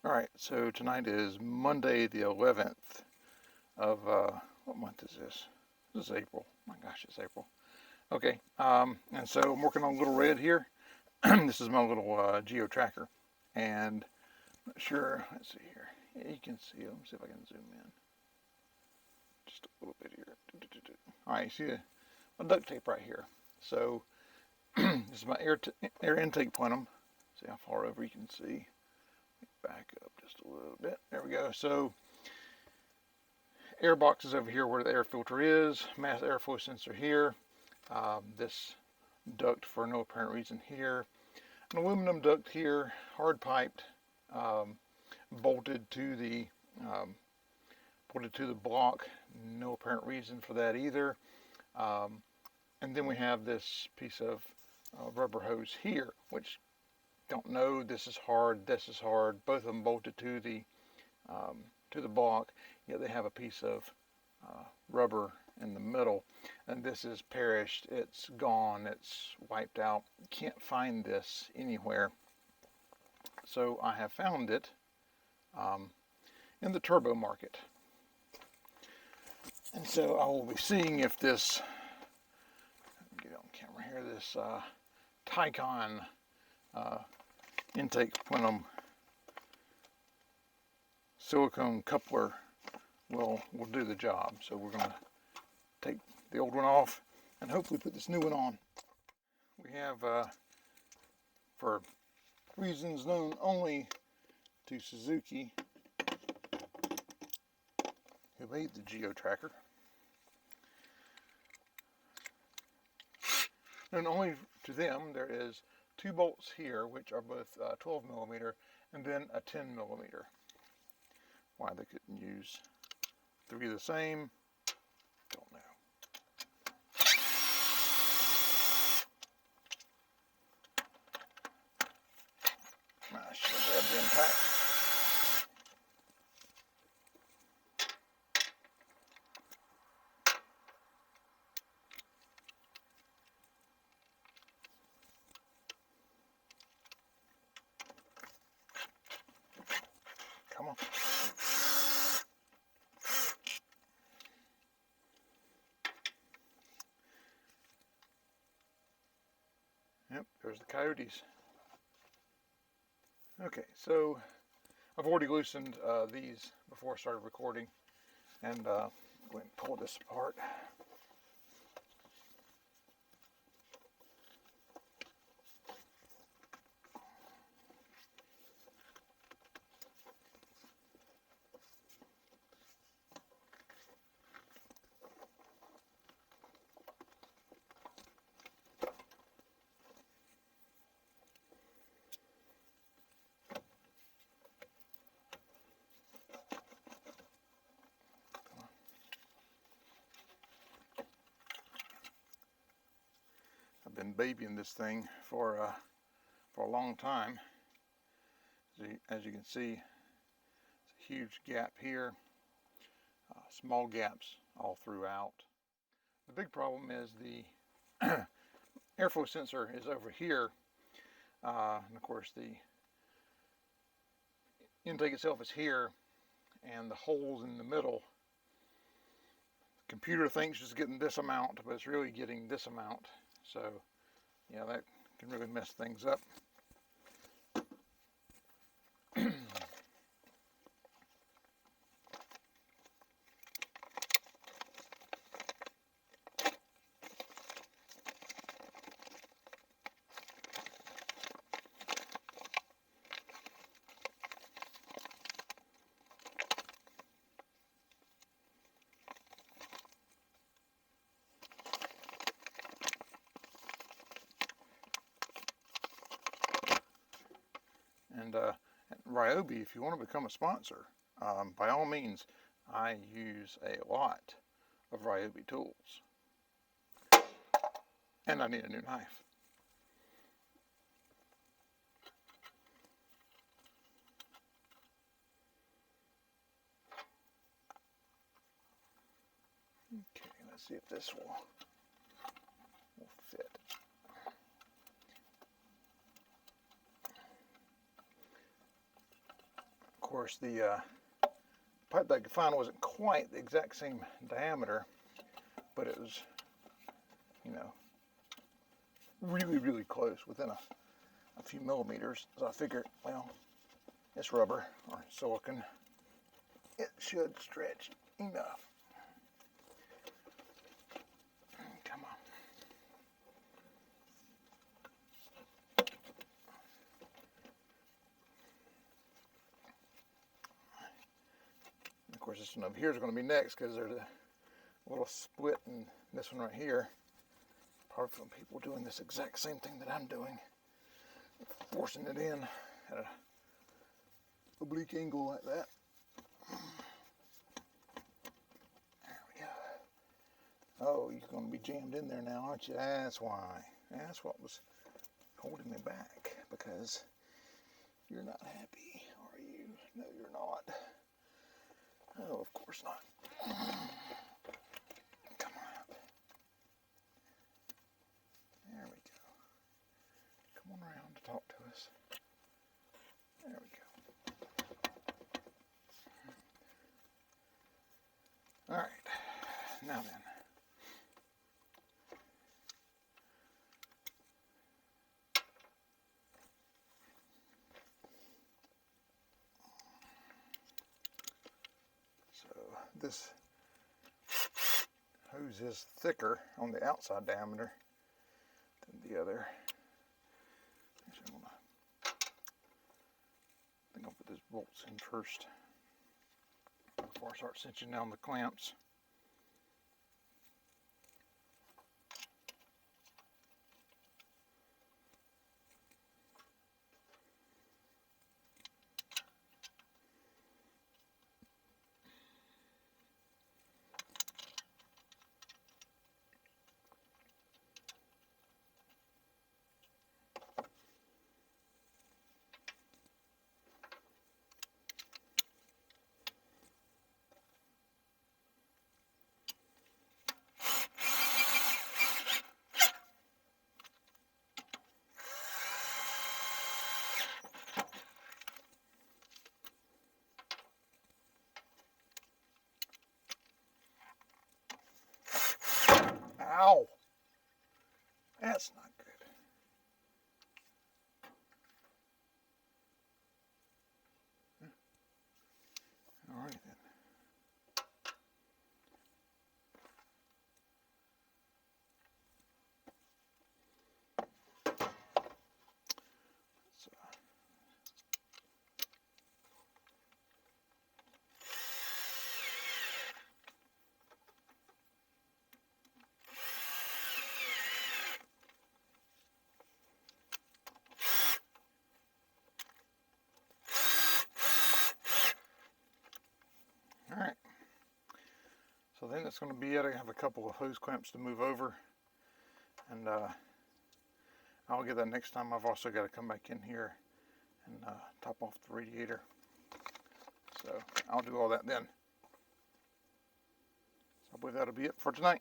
Alright, so tonight is Monday the 11th of, what month is this? This is April. My gosh, it's April. Okay, and so I'm working on Little Red here. This is my little Geo Tracker. And I'm not sure, let's see here. Yeah, you can see it. Let me see if I can zoom in. Just a little bit here. Alright, you see my duct tape right here. So, this is my air intake plenum. See how far over you can see. Back up just a little bit. There we go. So air box is over here where the air filter is. Mass airflow sensor here. This duct for no apparent reason here. An aluminum duct here, hard piped, bolted to the block. No apparent reason for that either. And then we have this piece of rubber hose here, which don't know, this is hard, this is hard. Both of them bolted to the block, yet they have a piece of rubber in the middle, and this is perished. It's gone. It's wiped out. Can't find this anywhere. So I have found it in the turbo market, and so I will be seeing if this, get on camera here, this Tycon intake plenum silicone coupler will do the job. So we're going to take the old one off and hopefully put this new one on. We have, for reasons known only to Suzuki, who made the Geo Tracker, known only to them, there is 2 bolts here, which are both 12 millimeter, and then a 10 millimeter. Why they couldn't use 3 the same, don't know. I should have grabbed the impact. Come on. Yep, there's the coyotes. Okay, so I've already loosened these before I started recording, and go ahead and pull this apart. I've been babying this thing for a long time. As you can see, it's a huge gap here, small gaps all throughout. The big problem is the airflow sensor is over here, and of course the intake itself is here, and the holes in the middle. The computer thinks it's getting this amount, but it's really getting this amount. So, yeah, that can really mess things up. And Ryobi, if you want to become a sponsor, by all means, I use a lot of Ryobi tools. And I need a new knife. Okay, let's see if this will fit. course, the pipe that I could find wasn't quite the exact same diameter, but it was, you know, really, really close, within a few millimeters. So I figured, well, it's rubber or silicone. It should stretch enough. Come on. And of course, this one over here is going to be next because there's a little split in this one right here. Probably from people doing this exact same thing that I'm doing, forcing it in at an oblique angle like that. There we go. Oh, you're going to be jammed in there now, aren't you? That's why. That's what was holding me back, because you're not happy, are you? No, you're not. Oh, of course not. Come on. There we go. Come on around to talk to us. There we go. All right. Now then. This hose is thicker on the outside diameter than the other. Actually, I think I'll put these bolts in first before I start cinching down the clamps. Ow! That's not good. All right then. So, all right. So then it's going to be it. I have a couple of hose clamps to move over, and I'll get that next time. I've also got to come back in here and top off the radiator. So I'll do all that then. So I believe that'll be it for tonight.